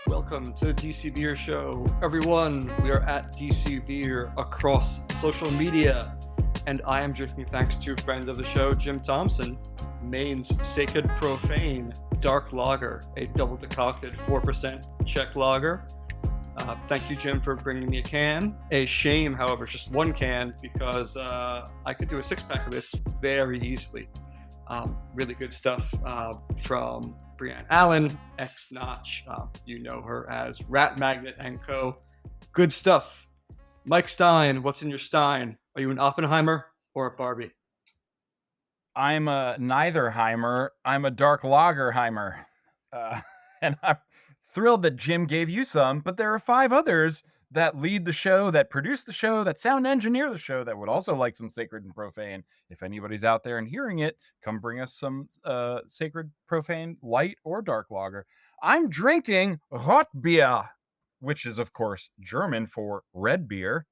Welcome to the DC Beer Show. Everyone, we are at DC Beer across social media, and I am drinking thanks to friend of the show, Jim Thompson, Maine's Sacred Profane Dark Lager, a double decocted 4% Czech lager. Thank you, Jim, for bringing me a can. A shame, however, it's just one can because I could do a 6-pack of this very easily. Really good stuff from Brianne Allen, ex-Notch. You know her as Rat Magnet and Co. Good stuff. Mike Stein, what's in your Stein? Are you an Oppenheimer or a Barbie? I'm a Neitherheimer. I'm a Dark Lagerheimer. And I'm thrilled that Jim gave you some, but there are 5 others that lead the show, that produce the show, that sound engineer the show, that would also like some Sacred and Profane. If anybody's out there and hearing it, come bring us some Sacred, Profane, Light, or Dark Lager. I'm drinking Rotbier, which is, of course, German for red beer.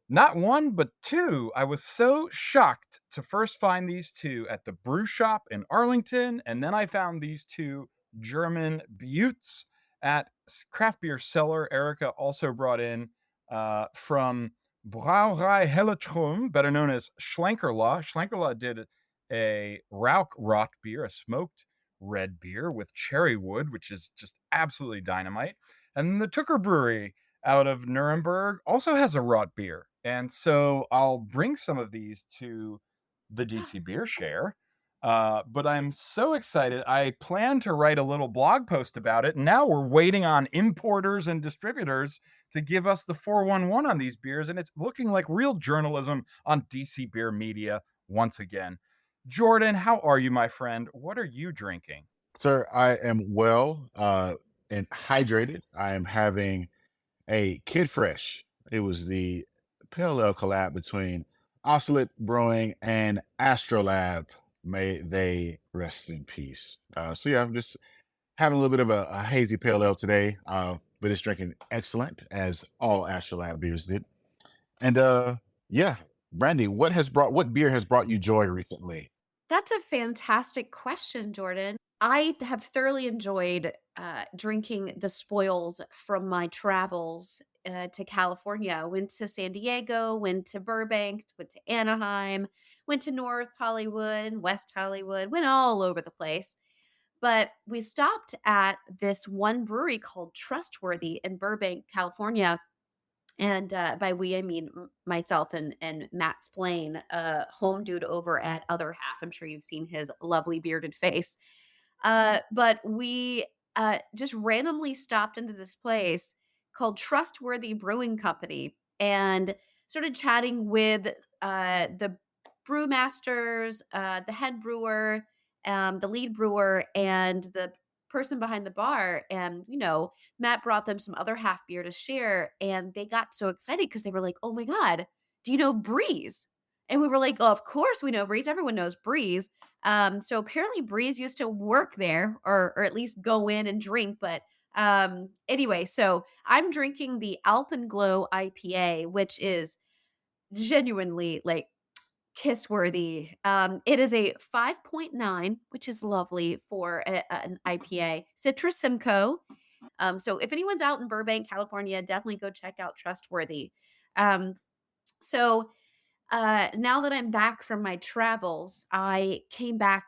Not one, but 2. I was so shocked to first find these 2 at the brew shop in Arlington, and then I found these 2 German buttes at craft beer cellar. Erica also brought in from Brauerei Helletrum, better known as Schlenkerla. Schlenkerla did a Rauchrot beer, a smoked red beer with cherry wood, which is just absolutely dynamite. And the Tucker Brewery out of Nuremberg also has a rot beer. And so I'll bring some of these to the DC Beer Share. But I'm so excited. I plan to write a little blog post about it. Now we're waiting on importers and distributors to give us the 411 on these beers. And it's looking like real journalism on DC Beer Media once again. Jordan, how are you, my friend? What are you drinking? Sir, I am well and hydrated. I am having a Kid Fresh. It was the pale ale collab between Oscillate Brewing and Astrolab. May they rest in peace. So yeah, I'm just having a little bit of a hazy pale ale today, but it's drinking excellent as all Astrolab beers did. And yeah, Brandy, what beer has brought you joy recently? That's a fantastic question, Jordan. I have thoroughly enjoyed drinking the spoils from my travels to California. Went to San Diego, went to Burbank, went to Anaheim, went to North Hollywood, West Hollywood, went all over the place. But we stopped at this one brewery called Trustworthy in Burbank, California, and, by we, I mean myself and Matt Splain, home dude over at Other Half. I'm sure you've seen his lovely bearded face. But we, just randomly stopped into this place called Trustworthy Brewing Company and started chatting with, the brewmasters, the head brewer, the lead brewer, and the person behind the bar. And, Matt brought them some other half beer to share, and they got so excited because they were like, "Oh my god, do you know Breeze?" And we were like, "Oh, of course we know Breeze. Everyone knows Breeze." So apparently Breeze used to work there, or at least go in and drink. But anyway, so I'm drinking the Alpenglow IPA, which is genuinely like kiss worthy. It is a 5.9, which is lovely for an IPA. Citrus Simcoe. So if anyone's out in Burbank, California, definitely go check out Trustworthy. Um, so now that I'm back from my travels, I came back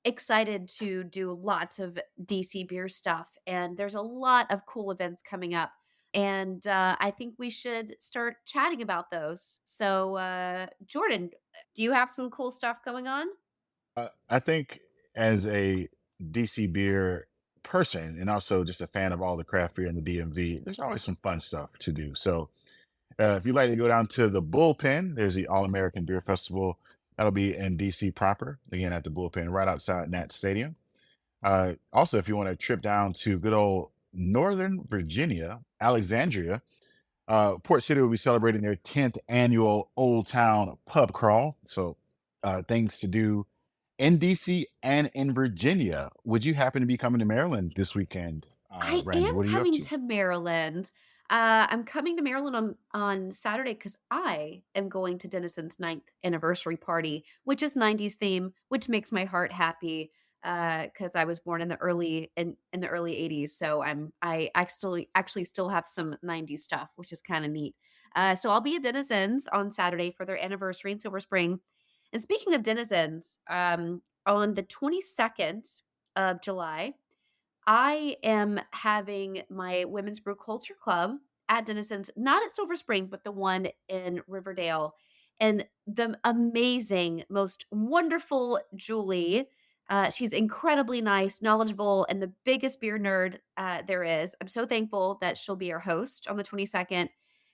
excited to do lots of DC beer stuff, and there's a lot of cool events coming up. And I think we should start chatting about those. So, Jordan, do you have some cool stuff going on? I think as a DC beer person and also just a fan of all the craft beer in the DMV, there's always some fun stuff to do. So if you'd like to go down to the Bullpen, there's the All American Beer Festival. That'll be in DC proper, again at the Bullpen, right outside Nat Stadium. Also, if you want to trip down to good old Northern Virginia, Alexandria, Port City will be celebrating their 10th annual Old Town Pub Crawl. So things to do in DC and in Virginia. Would you happen to be coming to Maryland this weekend, I Randy? am What are you up coming to? to Maryland. I'm coming to Maryland on Saturday because I am going to Denizen's ninth anniversary party, which is 90s theme, which makes my heart happy. because I was born in the early 80s. So I actually still have some 90s stuff, which is kind of neat. So I'll be at Denizen's on Saturday for their anniversary in Silver Spring. And speaking of Denizens, on the 22nd of July, I am having my Women's Brew Culture Club at Denizen's, not at Silver Spring, but the one in Riverdale. And the amazing, most wonderful Julie. She's incredibly nice, knowledgeable, and the biggest beer nerd there is. I'm so thankful that she'll be our host on the 22nd.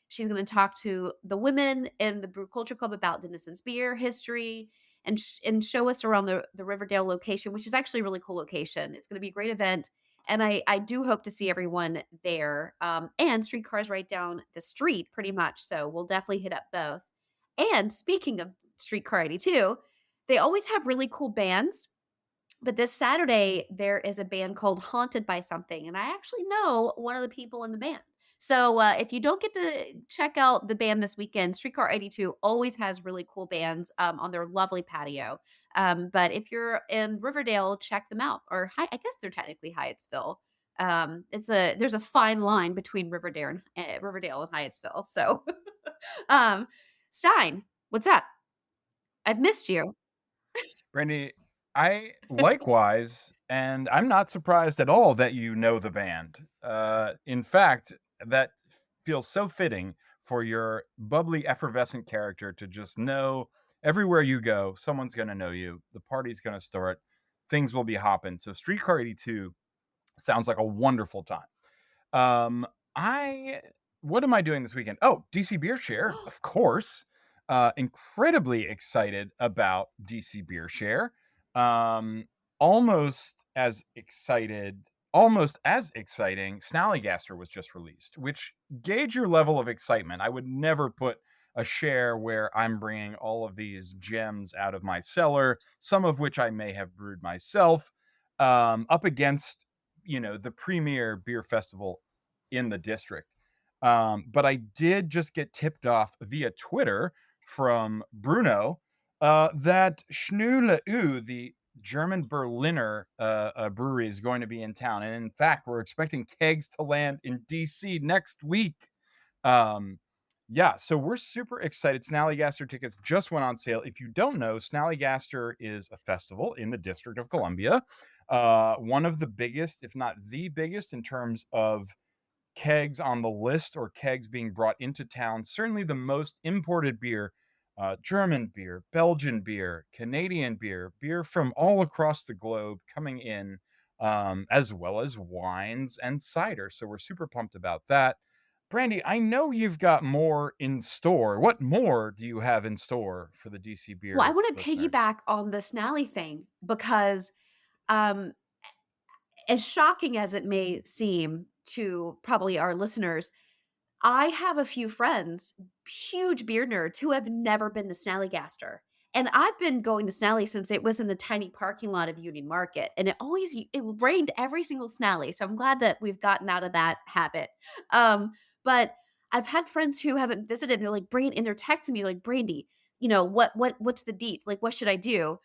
She's going to talk to the women in the Brew Culture Club about Denizen's beer history and show us around the Riverdale location, which is actually a really cool location. It's going to be a great event. And I do hope to see everyone there. And streetcars right down the street, pretty much. So we'll definitely hit up both. And speaking of Streetcar 82, they always have really cool bands. But this Saturday, there is a band called Haunted by Something. And I actually know one of the people in the band. So if you don't get to check out the band this weekend, Streetcar 82 always has really cool bands on their lovely patio. But if you're in Riverdale, check them out. Or I guess they're technically Hyattsville. There's a fine line between Riverdale and Hyattsville. So, um, Stein, what's up? I've missed you. Brandy, I likewise, and I'm not surprised at all that you know the band. In fact, that feels so fitting for your bubbly, effervescent character to just know everywhere you go, someone's going to know you. The party's going to start. Things will be hopping. So Streetcar 82 sounds like a wonderful time. What am I doing this weekend? Oh, DC Beer Share, of course. Incredibly excited about DC Beer Share. Almost as exciting, Snallygaster was just released, which gauge your level of excitement. I would never put a share where I'm bringing all of these gems out of my cellar, some of which I may have brewed myself, up against, the premier beer festival in the district. But I did just get tipped off via Twitter from Bruno that Schnulle U, the German Berliner brewery, is going to be in town. And in fact, we're expecting kegs to land in DC next week. So we're super excited. Snallygaster tickets just went on sale. If you don't know, Snallygaster is a festival in the District of Columbia. One of the biggest, if not the biggest, in terms of kegs on the list or kegs being brought into town. Certainly the most imported beer, German beer, Belgian beer, Canadian beer, beer from all across the globe coming in, as well as wines and cider. So we're super pumped about that. Brandy, I know you've got more in store. What more do you have in store for the DC Beer Well, I want to listeners? piggyback on the Snally thing because um, as shocking as it may seem to probably our listeners, I have a few friends, huge beer nerds, who have never been to Snallygaster. And I've been going to Snally since it was in the tiny parking lot of Union Market. And it rained every single Snally. So I'm glad that we've gotten out of that habit. But I've had friends who haven't visited. And they're like, and they're texting me like, Brandy, what's the deets? Like, what should I do?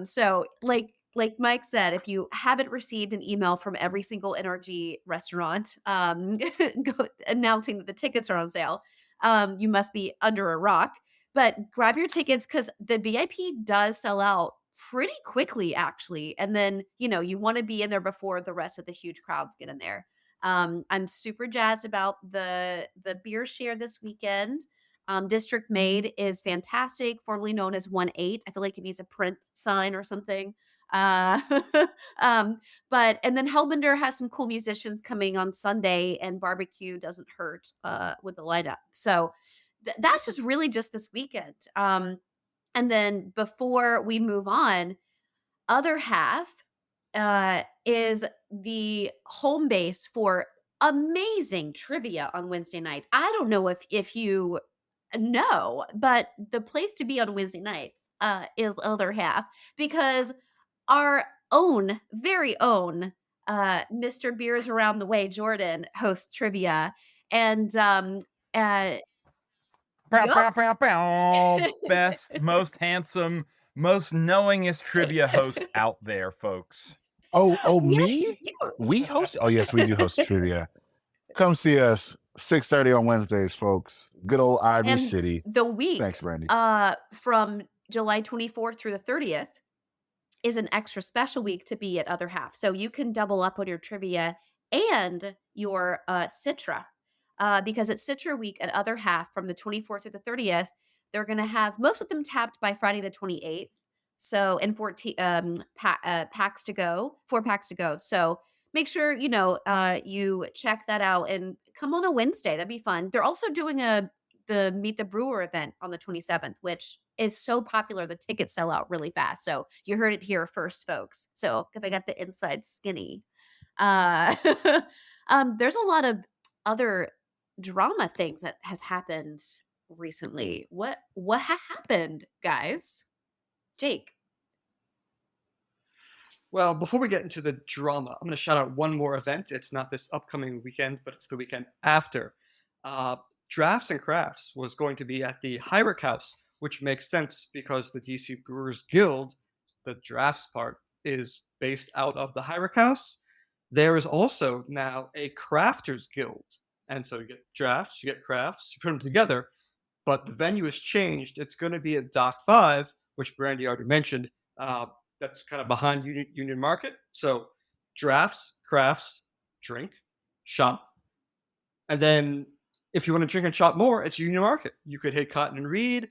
So like Mike said, if you haven't received an email from every single NRG restaurant announcing that the tickets are on sale, you must be under a rock. But grab your tickets because the VIP does sell out pretty quickly, actually. And then, you want to be in there before the rest of the huge crowds get in there. I'm super jazzed about the beer share this weekend. District Made is fantastic, formerly known as 1-8. I feel like it needs a print sign or something. Uh, and then Hellbender has some cool musicians coming on Sunday, and barbecue doesn't hurt with the lineup. So that's just really just this weekend. And then before we move on, other half is the home base for amazing trivia on Wednesday nights. I don't know if you know, but the place to be on Wednesday nights is other half because our very own Mr. Beers Around the Way, Jordan, hosts trivia. And Bow, yup. bow, bow, bow. Best, most handsome, most knowingest trivia host out there, folks. Oh, Yes, me? you. We host? Oh, yes, we do host trivia. Come see us 6:30 on Wednesdays, folks. Good old Ivory And City. the week Thanks, Brandy. from July 24th through the 30th is an extra special week to be at Other Half. So you can double up on your trivia and your Citra. Because it's Citra week at Other Half from the 24th through the 30th. They're going to have most of them tapped by Friday the 28th. So, and 14 packs to go, 4 packs to go. So make sure, you check that out and come on a Wednesday. That'd be fun. They're also doing the Meet the Brewer event on the 27th, which is so popular. The tickets sell out really fast. So you heard it here first, folks. So, because I got the inside skinny. Uh, there's a lot of other drama things that has happened recently. What happened, guys? Jake. Well, before we get into the drama, I'm going to shout out one more event. It's not this upcoming weekend, but it's the weekend after. Drafts and Crafts was going to be at the Heinrich House, which makes sense because the DC Brewers Guild, the drafts part, is based out of the Heinrich House. There is also now a Crafters Guild. And so you get drafts, you get crafts, you put them together, but the venue has changed. It's going to be at Dock 5, which Brandy already mentioned. That's kind of behind Union Market. So drafts, crafts, drink, shop. And then if you want to drink and shop more, it's Union Market. You could hit Cotton and Reed.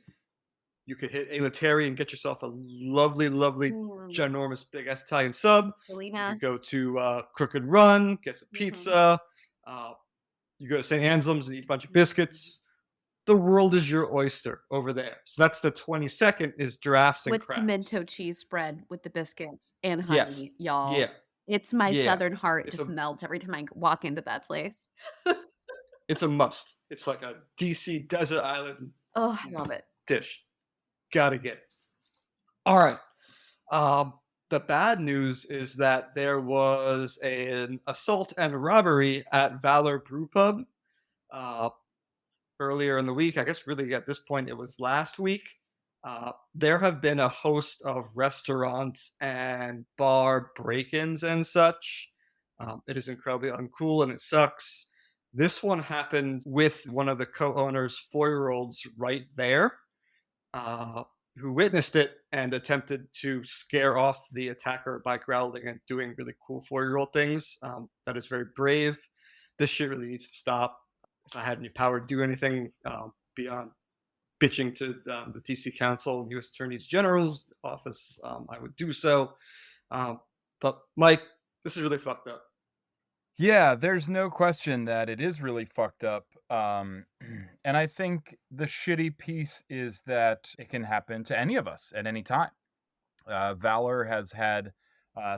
You could hit Elliott and get yourself a lovely, ginormous, big-ass Italian sub. Selena. You could go to Crooked Run, get some pizza. You go to St. Anselm's and eat a bunch of biscuits. The world is your oyster over there. So that's the 22nd is drafts and with crafts. pimento cheese spread with the biscuits and honey, Yes. y'all. Yeah. It's my Yeah. southern heart It's just a- melts every time I walk into that place. It's a must. It's like a DC desert island Oh, I love it. dish. Gotta get it. All right. The bad news is that there was an assault and robbery at Valor Brew Pub earlier in the week. I guess really at this point it was last week. There have been a host of restaurants and bar break-ins and such. It is incredibly uncool and it sucks. This one happened with one of the co-owners' 4-year-olds right there, who witnessed it and attempted to scare off the attacker by growling and doing really cool 4-year-old things. That is very brave. This shit really needs to stop. If I had any power to do anything beyond bitching to the DC Council and U.S. Attorney General's office, I would do so. But Mike, this is really fucked up. Yeah, there's no question that it is really fucked up. And I think the shitty piece is that it can happen to any of us at any time. Valor has had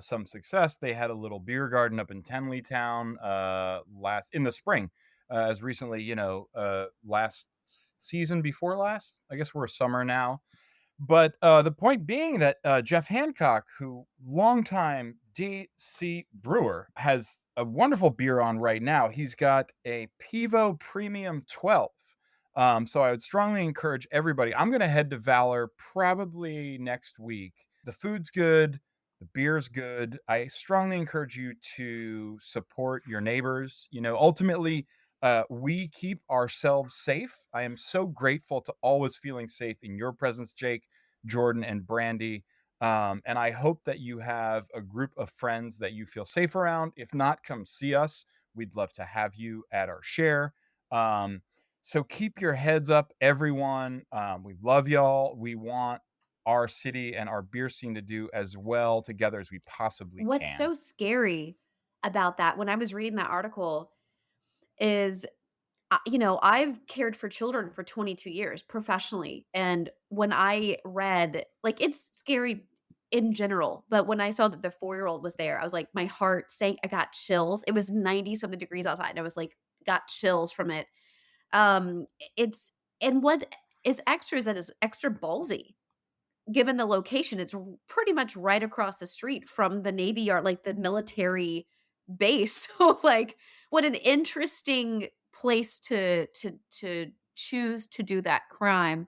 some success. They had a little beer garden up in Tenleytown in the spring, as recently, last season before last. I guess we're summer now. But the point being that Jeff Hancock, who longtime DC brewer, has a wonderful beer on right now. He's got a Pivo Premium 12. So I would strongly encourage everybody. I'm going to head to Valor probably next week. The food's good. The beer's good. I strongly encourage you to support your neighbors. Ultimately, we keep ourselves safe. I am so grateful to always feeling safe in your presence, Jake, Jordan, and Brandy. And I hope that you have a group of friends that you feel safe around. If not, come see us. We'd love to have you at our share. So keep your heads up, everyone. We love y'all. We want our city and our beer scene to do as well together as we possibly What's can. so scary about that when I was reading that article is, I've cared for children for 22 years professionally. And when I read, it's scary in general, but when I saw that the 4-year-old was there, I was like, my heart sank. I got chills. It was 90 something degrees outside. And I was like, got chills from it. And what is extra is that it's extra ballsy. Given the location, it's pretty much right across the street from the Navy Yard, like the military base. So what an interesting place to choose to do that crime.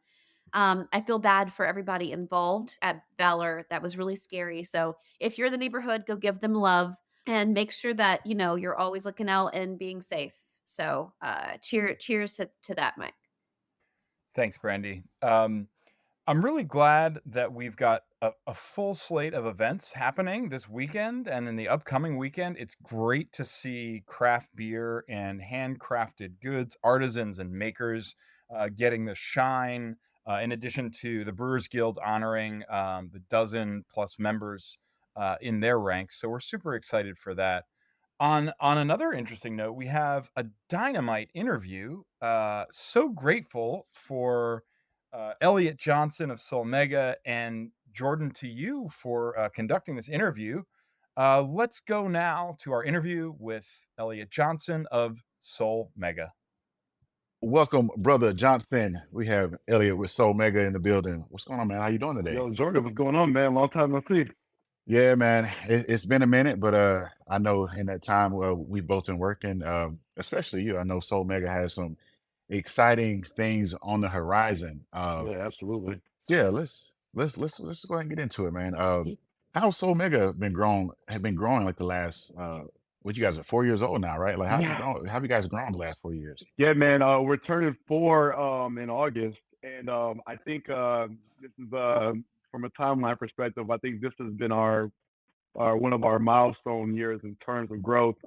I feel bad for everybody involved at Valor. That was really scary. So if you're in the neighborhood, go give them love and make sure that, you're always looking out and being safe. So cheers to that, Mike. Thanks, Brandy. I'm really glad that we've got a full slate of events happening this weekend and in the upcoming weekend. It's great to see craft beer and handcrafted goods, artisans and makers getting the shine, in addition to the Brewers Guild honoring the dozen plus members in their ranks. So we're super excited for that. On another interesting note, we have a dynamite interview. So grateful for Elliott Johnson of Soul Mega and Jordan to you for conducting this interview. Let's go now to our interview with Elliott Johnson of Soul Mega. Welcome, brother Johnson. We have Elliott with Soul Mega in the building. What's going on, man? How you doing today? Yo, Jordan, what's going on, man? Long time no see. Yeah, man. It's been a minute, but I know in that time we've both been working, especially you. I know Soul Mega has some exciting things on the horizon. Yeah, absolutely. Yeah, let's go ahead and get into it, man. How Soul Mega have been growing like the last what you guys are 4 years old now, right? Like how have you guys grown the last 4 years? Yeah, man. We're turning 4 in August, and I think this is from a timeline perspective. I think this has been our one of our milestone years in terms of growth.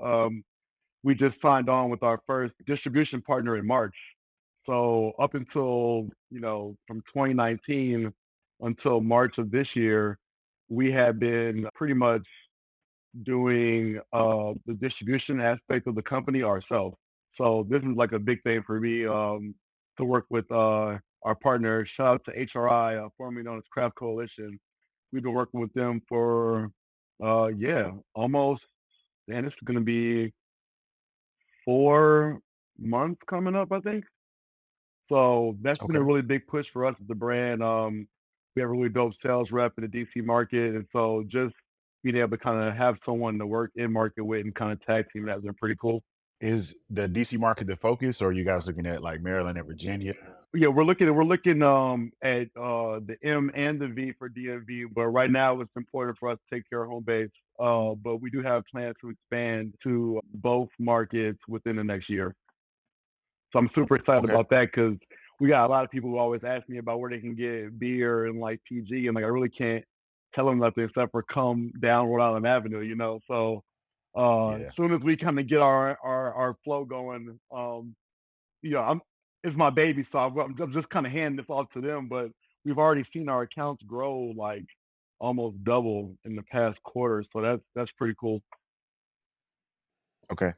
We just signed on with our first distribution partner in March. So up until from 2019 until March of this year, we have been pretty much doing the distribution aspect of the company ourselves. So this is like a big thing for me to work with our partner. Shout out to HRI, formerly known as Craft Coalition. We've been working with them for almost, and it's going to be 4 months coming up, I think. So that's been a Okay. really big push for us as the brand. We have a really dope sales rep in the DC market, and so just being able to kind of have someone to work in market with and kind of tag team that's been pretty cool. Is the DC market the focus, or are you guys looking at like Maryland and Virginia? Yeah, we're looking at the M and the V for DMV, but right now it's important for us to take care of home base. But we do have plans to expand to both markets within the next year. So I'm super excited Okay. about that because we got a lot of people who always ask me about where they can get beer and like PG, and like I really can't tell them nothing except for come down Rhode Island Avenue. So Yeah. as soon as we kind of get our flow going, I'm it's my baby, so I'm just kind of handing this off to them. But we've already seen our accounts grow like almost double in the past quarter, so that's pretty cool. Okay.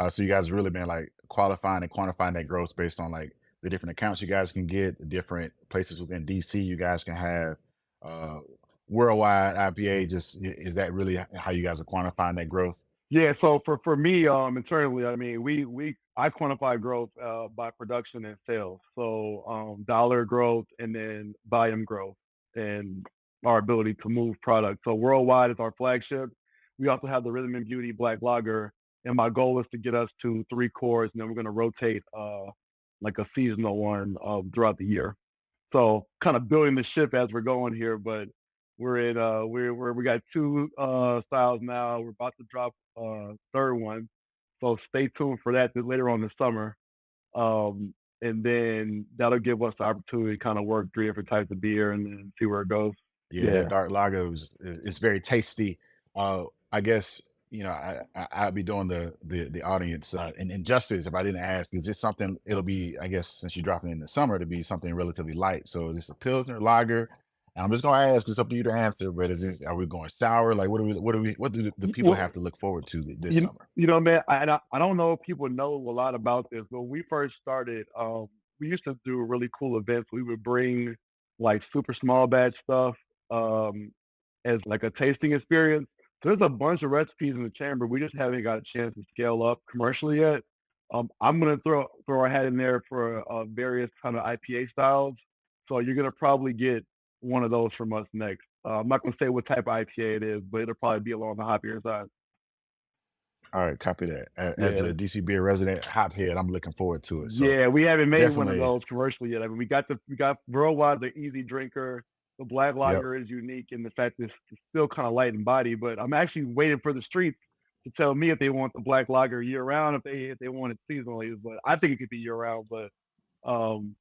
So you guys really been like qualifying and quantifying that growth based on like the different accounts you guys can get, the different places within DC you guys can have, uh, worldwide IPA. Just is that really how you guys are quantifying that growth? Yeah, so for me, internally, I mean, I quantify growth by production and sales. So dollar growth and then volume growth and our ability to move product. So worldwide is our flagship. We also have the Rhythm and Beauty Black Lager, and my goal is to get us to 3 cores, and then we're going to rotate like a seasonal one throughout the year. So kind of building the ship as we're going here, but we're in we got 2 styles now. We're about to drop third one. So stay tuned for that later on this summer. And then that'll give us the opportunity to kind of work 3 different types of beer and then see where it goes. Yeah, that Yeah. dark lager it's very tasty. I guess I'd be doing the audience an injustice if I didn't ask. Is this something? It'll be, I guess, since you're dropping in the summer to be something relatively light. So is this a pilsner lager? And I'm just gonna ask. It's up to you to answer. But are we going sour? Like what do the people Well, have to look forward to this you, summer? man, I don't know if people know a lot about this, but when we first started, we used to do really cool events. We would bring like super small batch stuff as like a tasting experience. There's a bunch of recipes in the chamber. We just haven't got a chance to scale up commercially yet. I'm gonna throw our hat in there for various kind of IPA styles. So you're gonna probably get one of those from us next. I'm not gonna say what type of IPA it is, but it'll probably be along the hoppier side. All right, copy that. As Yeah. a DC beer resident hophead, I'm looking forward to it. So Yeah, we haven't made one of definitely, those commercially yet. I mean, we got worldwide the easy drinker. The black yep. lager is unique in the fact that it's still kind of light in body, but I'm actually waiting for the streets to tell me if they want the black lager year round, if they want it seasonally. But I think it could be year round, but um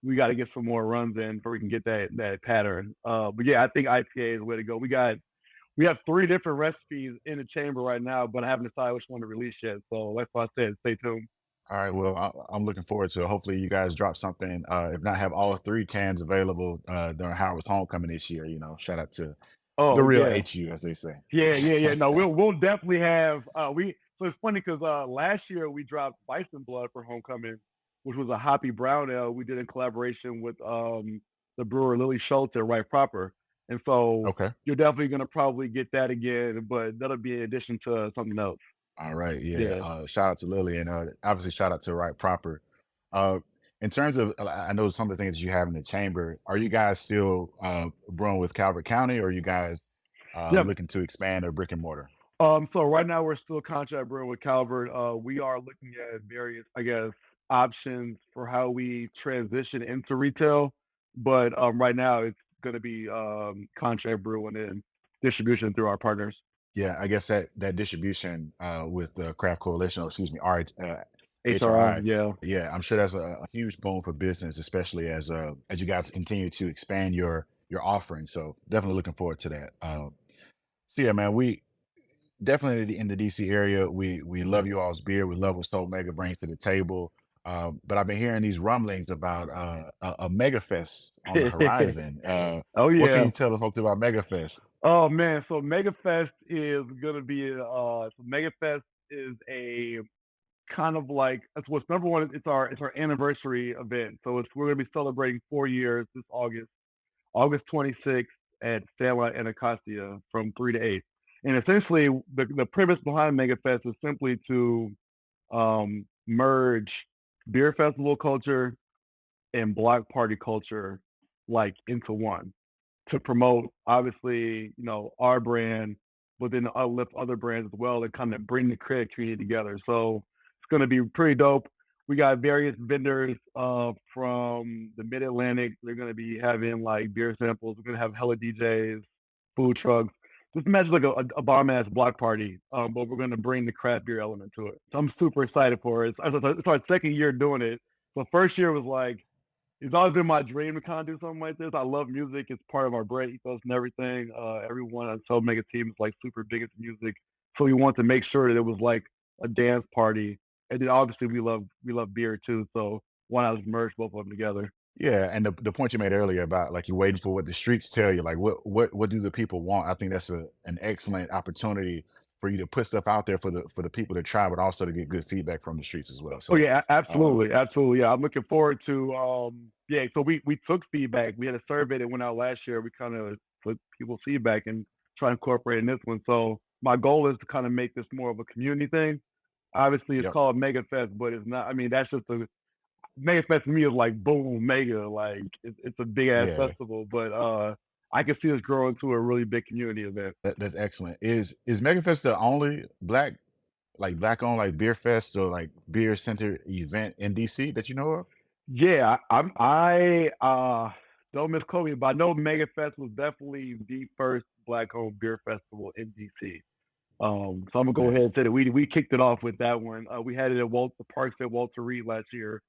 we got to get some more runs in before we can get that pattern. But yeah, I think IPA is the way to go. We have 3 different recipes in the chamber right now, but I haven't decided which one to release yet. So like I said, stay tuned. All right. Well, I'm looking forward to it. Hopefully, you guys drop something. If not, have all 3 cans available during Howard's homecoming this year. You know, shout out to the Oh real yeah. HU, as they say. Yeah. No, we'll definitely have so it's funny because last year we dropped Bison Blood for Homecoming, which was a hoppy brown ale we did in collaboration with the brewer Lily Schultz at Right Proper. And so Okay. you're definitely gonna probably get that again, but that'll be in addition to something else. All right. Yeah. Yeah. Shout out to Lily, and obviously shout out to Right Proper. Uh, in terms of, I know some of the things that you have in the chamber. Are you guys still brewing with Calvert County, or are you guys Yeah. looking to expand a brick and mortar? So right now we're still contract brewing with Calvert. We are looking at various, I guess, options for how we transition into retail. But right now it's gonna be contract brewing and distribution through our partners. Yeah, I guess that distribution with the Craft Coalition, or excuse me, HRI, HRI. yeah. Yeah, I'm sure that's a huge boon for business, especially as you guys continue to expand your offering. So definitely looking forward to that. So yeah, man, we definitely in the DC area, we love you all's beer. We love what Soul Mega brings to the table. But I've been hearing these rumblings about a Mega Fest on the horizon. Oh What can yeah. you tell the folks about Mega Fest? Oh man, so MegaFest is gonna be so MegaFest is a kind of like it's what's number one. It's our anniversary event. So we're gonna be celebrating 4 years this August, August 26th at Sandlot and Acacia from 3 to 8. And essentially, the premise behind MegaFest is simply to merge beer festival culture and block party culture like into one to promote obviously, our brand, but then uplift other brands as well and kind of bring the credit community together. So it's gonna be pretty dope. We got various vendors from the mid Atlantic. They're gonna be having like beer samples. We're gonna have hella DJs, food trucks. Just imagine like a bomb ass block party, but we're gonna bring the craft beer element to it. So I'm super excited for it. It's our second year doing it. So first year was like it's always been my dream to kind of do something like this. I love music. It's part of our brand ethos and everything. Everyone on Soul Mega team is like super big into music. So we want to make sure that it was like a dance party. And then obviously we love beer too. So why not just merge both of them together? Yeah, and the point you made earlier about like you're waiting for what the streets tell you, like what do the people want? I think that's an excellent opportunity for you to put stuff out there for the people to try, but also to get good feedback from the streets as well. Oh So yeah, uh, absolutely. Yeah, I'm looking forward to yeah, so we took feedback. We had a survey that went out last year. We kind of took people's feedback and try to incorporate in this one. So my goal is to kind of make this more of a community thing. Obviously it's yep, called Mega Fest, but it's not, I mean, that's just a Mega Fest to me is like boom, mega, like it's a big ass yeah, festival, but I can see us growing to a really big community event. that's excellent. Is MegaFest the only black owned like beer fest or like beer center event in DC that you know of? Yeah, I don't misquote me, but I know Mega Fest was definitely the first black owned beer festival in DC. So I'm gonna go Man, ahead and say that we kicked it off with that one. We had it at the Parks at Walter Reed last year,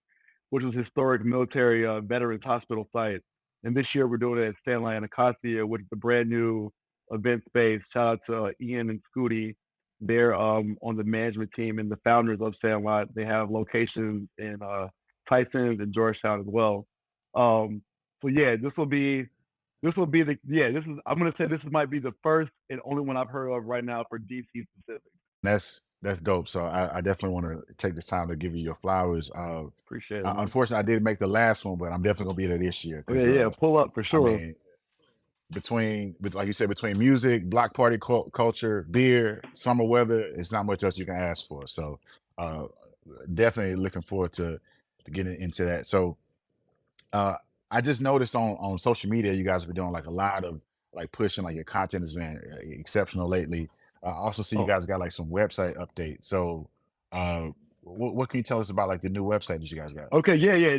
which was historic military veterans hospital site. And this year we're doing it at Stanley and Acacia, which is a brand new event space. Shout out to Ian and Scooty. They're on the management team and the founders of Sandlot. They have locations in Tysons and Georgetown as well. Um, so yeah, this will be the yeah, this is I'm gonna say this might be the first and only one I've heard of right now for DC specific. that's dope. So I definitely want to take this time to give you your flowers. Appreciate it, man. Unfortunately, I did make the last one, but I'm definitely gonna be there this year Oh, yeah, because yeah, pull up for I sure. mean, like you said, between music, block party culture, beer, summer weather, it's not much else you can ask for. So uh, definitely looking forward to getting into that. So uh, I just noticed on social media, you guys have been doing like a lot of like pushing, like your content has been exceptional lately. I also see you Oh, guys got like some website updates. So, what can you tell us about like the new website that you guys got? okay, yeah.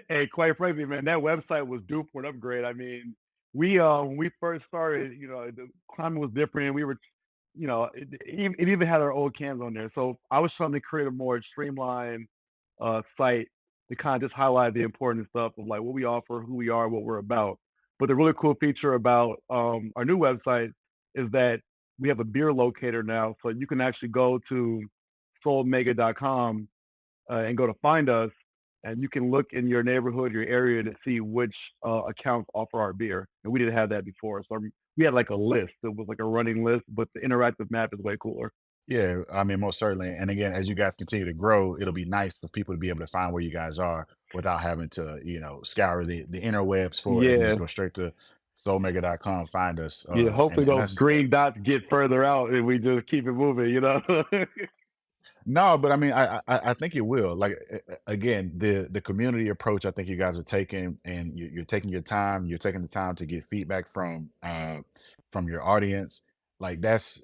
Hey, quite frankly, man, that website was due for an upgrade. I mean, we when we first started, the climate was different. We were, it even had our old cams on there. So I was trying to create a more streamlined site to kind of just highlight the important stuff of like what we offer, who we are, what we're about. But the really cool feature about our new website is that we have a beer locator now, so you can actually go to soulmega.com and go to find us, and you can look in your neighborhood, your area to see which accounts offer our beer. And we didn't have that before, so we had like a list. It was like a running list, but the interactive map is way cooler. Yeah, I mean, most certainly. And again, as you guys continue to grow, it'll be nice for people to be able to find where you guys are without having to, scour the interwebs for it. They can just Yeah, go straight to soulmaker.com, find us. yeah. And, Hopefully and those that's green dots get further out, and we just keep it moving. no, but I mean, I think it will. Like again, the community approach I think you guys are taking, and you're taking your time. You're taking the time to get feedback from your audience. Like that's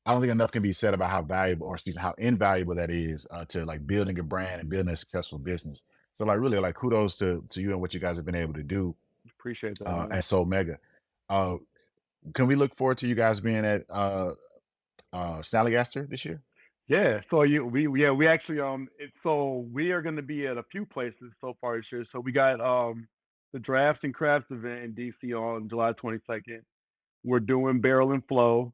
I don't think enough can be said about how valuable, or excuse me, how invaluable that is to like building a brand and building a successful business. So like really like kudos to you and what you guys have been able to do Appreciate that, man. at Soul Mega. Uh, can we look forward to you guys being at Snallygaster this year? Yeah, so we actually so we are gonna be at a few places so far this year. So we got the Draft and Crafts event in DC on July 22nd. We're doing Barrel and Flow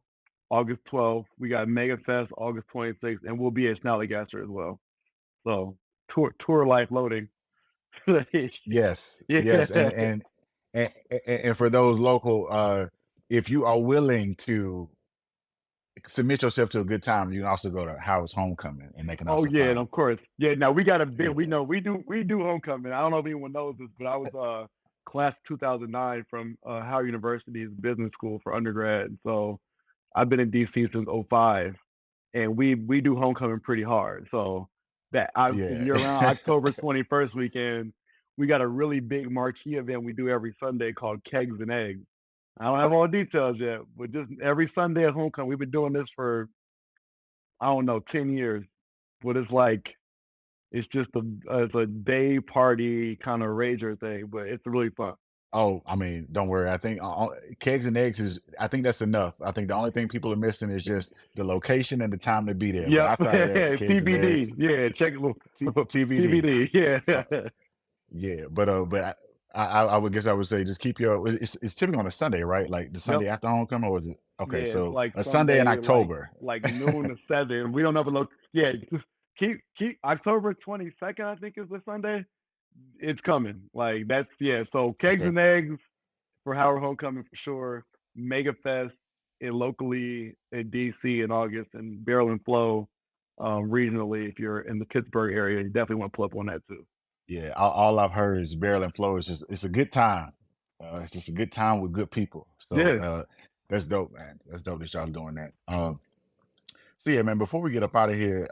August 12th. We got Mega Fest August 26th, and we'll be at Snallygaster as well. So tour life loading. Yes, yes, Yeah. and for those local, if you are willing to submit yourself to a good time, you can also go to Howard's Homecoming, and they can Oh also yeah, and find of course. Yeah, now we got a you. bit we know we do homecoming. I don't know if anyone knows this, but I was class 2009 from Howard University's business school for undergrad. So I've been in DC since '05, and we do homecoming pretty hard. So if Yeah, you're around yeah. October 21st weekend, we got a really big marquee event we do every Sunday called Kegs and Eggs. I don't have all the details yet, but just every Sunday at homecoming, we've been doing this for I don't know 10 years. But it's just it's a day party kind of rager thing, but it's really fun. Oh, I mean, don't worry. I think kegs and eggs is. I think that's enough. I think the only thing people are missing is just the location and the time to be there. But Yep, outside of that, kegs and TBD. eggs, Yeah, check it. TBD. TBD. Uh, Yeah. yeah, but I would guess I would say just keep your. It's typically on a Sunday, right? Like the Yep. Sunday after homecoming, or is it? Okay, Yeah, it's so like a Sunday in Sunday, October. like noon to 7. We don't ever look. Yeah, just keep October 22nd. I think is the Sunday. It's coming. Like that's yeah. So kegs Okay. and eggs for Howard Homecoming for sure. Mega Fest locally in DC in August, and Barrel and Flow regionally. If you're in the Pittsburgh area, you definitely want to pull up on that too. Yeah, all I've heard is barrel and flow. It's just it's a good time. It's just a good time with good people. So Yeah. that's dope, man. That's dope that y'all doing that. So yeah, man. Before we get up out of here,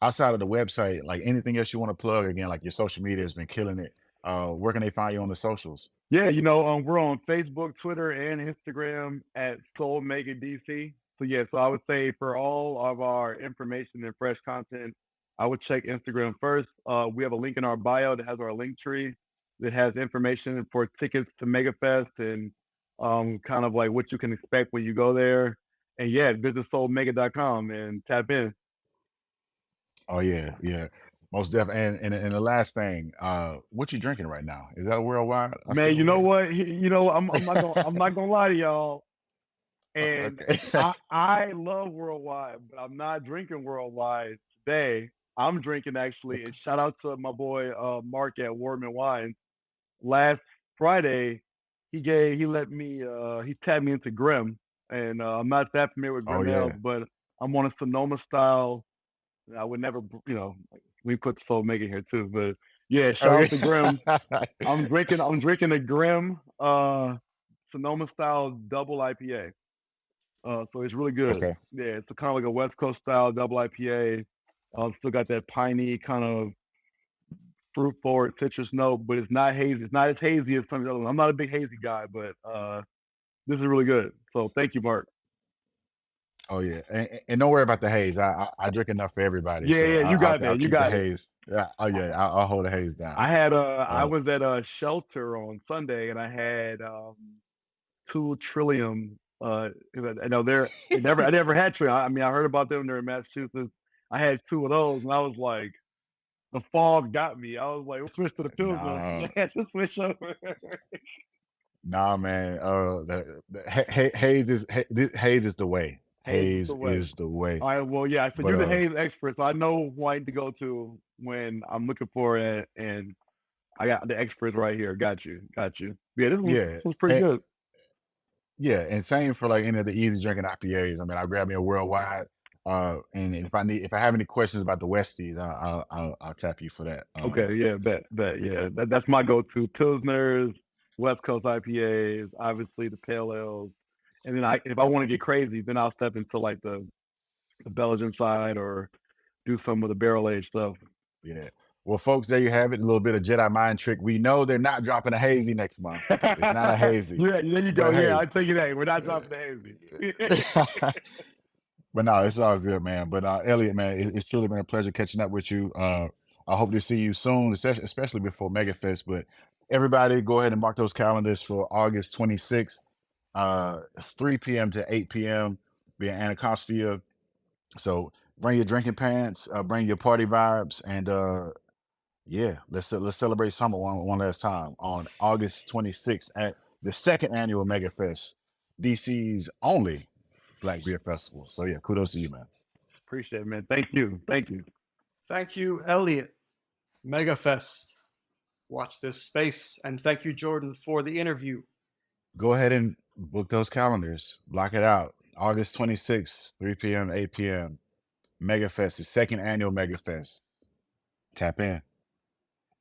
outside of the website, like anything else you want to plug? Again, like your social media has been killing it. Where can they find you on the socials? Yeah, we're on Facebook, Twitter, and Instagram at Soul Mega DC. So yeah, so I would say for all of our information and fresh content, I would check Instagram first. We have a link in our bio that has our link tree that has information for tickets to MegaFest and kind of like what you can expect when you go there. And yeah, visit soulmega.com and tap in. Oh yeah, yeah, most definitely. And the last thing, what you drinking right now? Is that a worldwide? I see Man, you over know there. what? I'm not gonna lie to y'all. And Okay. I love Worldwide, but I'm not drinking Worldwide today. I'm drinking actually, and shout out to my boy Mark at Warman Wine. Last Friday, he tapped me into Grim, and I'm not that familiar with Oh Grim Ale, yeah. but I'm on a Sonoma style. I would never, we put Soul Mega here too, but yeah, Oh shout yeah. out to Grim. I'm drinking a Grim Sonoma style double IPA. So it's really good. Okay. Yeah, it's kind of like a West Coast style double IPA. Still got that piney kind of fruit forward citrus note, but it's not hazy. It's not as hazy as some of the other ones. I'm not a big hazy guy, but this is really good. So thank you, Mark. Oh yeah, and don't worry about the haze. I drink enough for everybody, Yeah, so yeah, you got I'll that. You keep the got it. haze. Yeah, oh yeah, I'll hold the haze down. I Uh, was at a shelter on Sunday and I had 2 Trillium. I know I never had Trillium. I mean, I heard about them. They're in Massachusetts. I had 2 of those, and I was like, the fog got me. I was like, let's switch to the Pilsner. no, Yeah, just switch over. nah, man. Haze is haze is the way. Hayes is Haze the way. is the way. All right, well, yeah. So But you're the Hayes expert, so I know who I need to go to when I'm looking for it, and I got the experts right here. Got you. Yeah, yeah, this was pretty good. yeah, and same for like any of the easy drinking IPAs. I mean, I'll grab me a worldwide. And if I have any questions about the Westies, I'll tap you for that. Okay, yeah, bet. Yeah, that's my go-to. Pilsners, West Coast IPAs, obviously the Pale Ales, and then if I want to get crazy, then I'll step into like the Belgian side or do some of the barrel aged stuff. Yeah. Well, folks, there you have it. A little bit of Jedi mind trick. We know they're not dropping a hazy next month. It's not a hazy. Yeah, there you go. But hey. Yeah, I tell you that we're not dropping the hazy. But no, it's all good, man. But Elliott, man, it's truly been a pleasure catching up with you. I hope to see you soon, especially before MegaFest. But everybody, go ahead and mark those calendars for August 26th, 3 p.m. to 8 p.m. Be in Anacostia. So bring your drinking pants, bring your party vibes, and yeah, let's celebrate summer one last time on August 26th at the Second Annual MEGAFEST, DC's only Black Beer Festival. So yeah, kudos to you, man. Appreciate it, man. Thank you. Thank you, Elliott. MEGAFEST. Watch this space. And thank you, Jordan, for the interview. Go ahead and book those calendars. Block it out. August 26th, 3 p.m., 8 p.m. MEGAFEST, the Second Annual MEGAFEST. Tap in.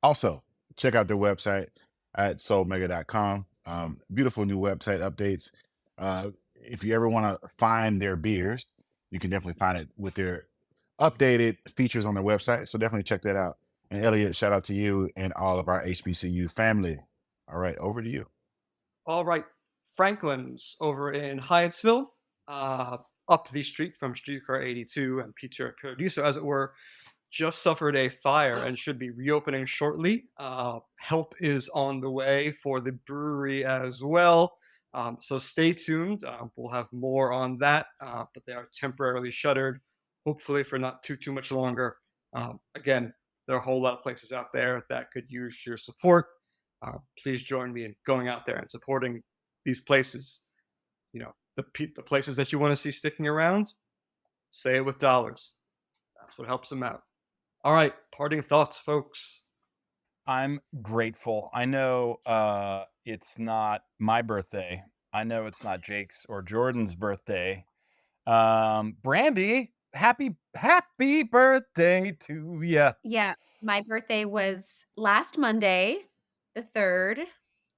Also, check out their website at soulmega.com. Beautiful new website updates. If you ever want to find their beers, you can definitely find it with their updated features on their website. So definitely check that out. And Elliott, shout out to you and all of our HBCU family. All right, over to you. All right, Franklin's over in Hyattsville, up the street from Streetcar 82 and Pizza Paradiso, as it were, just suffered a fire and should be reopening shortly. Help is on the way for the brewery as well. So stay tuned. We'll have more on that, but they are temporarily shuttered, hopefully for not too much longer. Again, there are a whole lot of places out there that could use your support. Please join me in going out there and supporting these places. You know, the places that you want to see sticking around, say it with dollars. That's what helps them out. All right, parting thoughts, folks. I'm grateful. I know it's not my birthday. I know it's not Jake's or Jordan's birthday. Brandy, happy birthday to you. Yeah, my birthday was last Monday, the 3rd,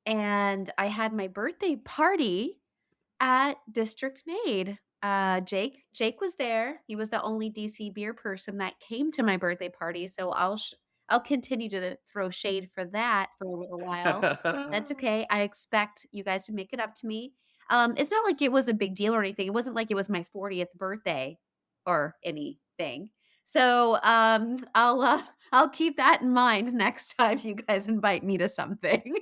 and I had my birthday party at District Made. Jake was there. He was the only DC beer person that came to my birthday party, so I'll continue to throw shade for that for a little while. That's okay. I expect you guys to make it up to me. It's not like it was a big deal or anything. It wasn't like it was my 40th birthday or anything. So I'll keep that in mind next time you guys invite me to something.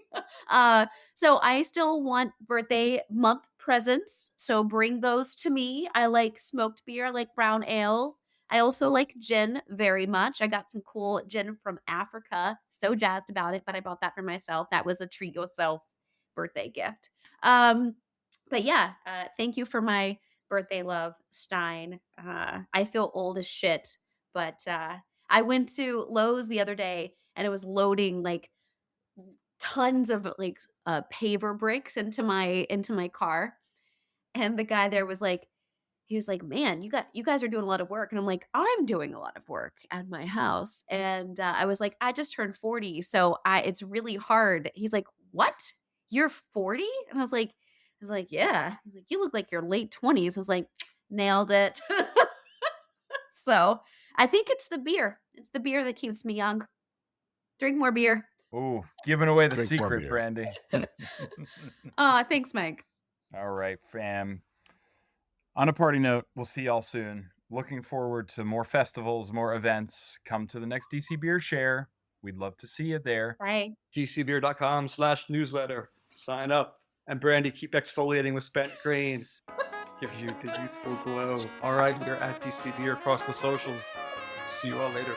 So I still want birthday month presents. So bring those to me. I like smoked beer, I like brown ales. I also like gin very much. I got some cool gin from Africa. So jazzed about it, but I bought that for myself. That was a treat yourself birthday gift. But yeah, thank you for my birthday love, Stein. I feel old as shit, but I went to Lowe's the other day and it was loading like tons of like paver bricks into my car, and the guy there was like, he was like, man, you guys are doing a lot of work. And I'm like, I'm doing a lot of work at my house. And I was like, I just turned 40, so it's really hard. He's like, what, you're 40? And I was like, yeah. He's like, you look like you're late 20s. I was like, nailed it. So I think it's the beer that keeps me young. Drink more beer. Ooh, giving away the Drink more secret, beer. Brandy. Thanks, Mike. All right, fam. On a party note, we'll see y'all soon. Looking forward to more festivals, more events. Come to the next DC Beer Share. We'd love to see you there. Right. dcbeer.com/newsletter. Sign up. And Brandy, keep exfoliating with spent grain. Gives you the youthful glow. All right, we're at DC Beer across the socials. See you all later.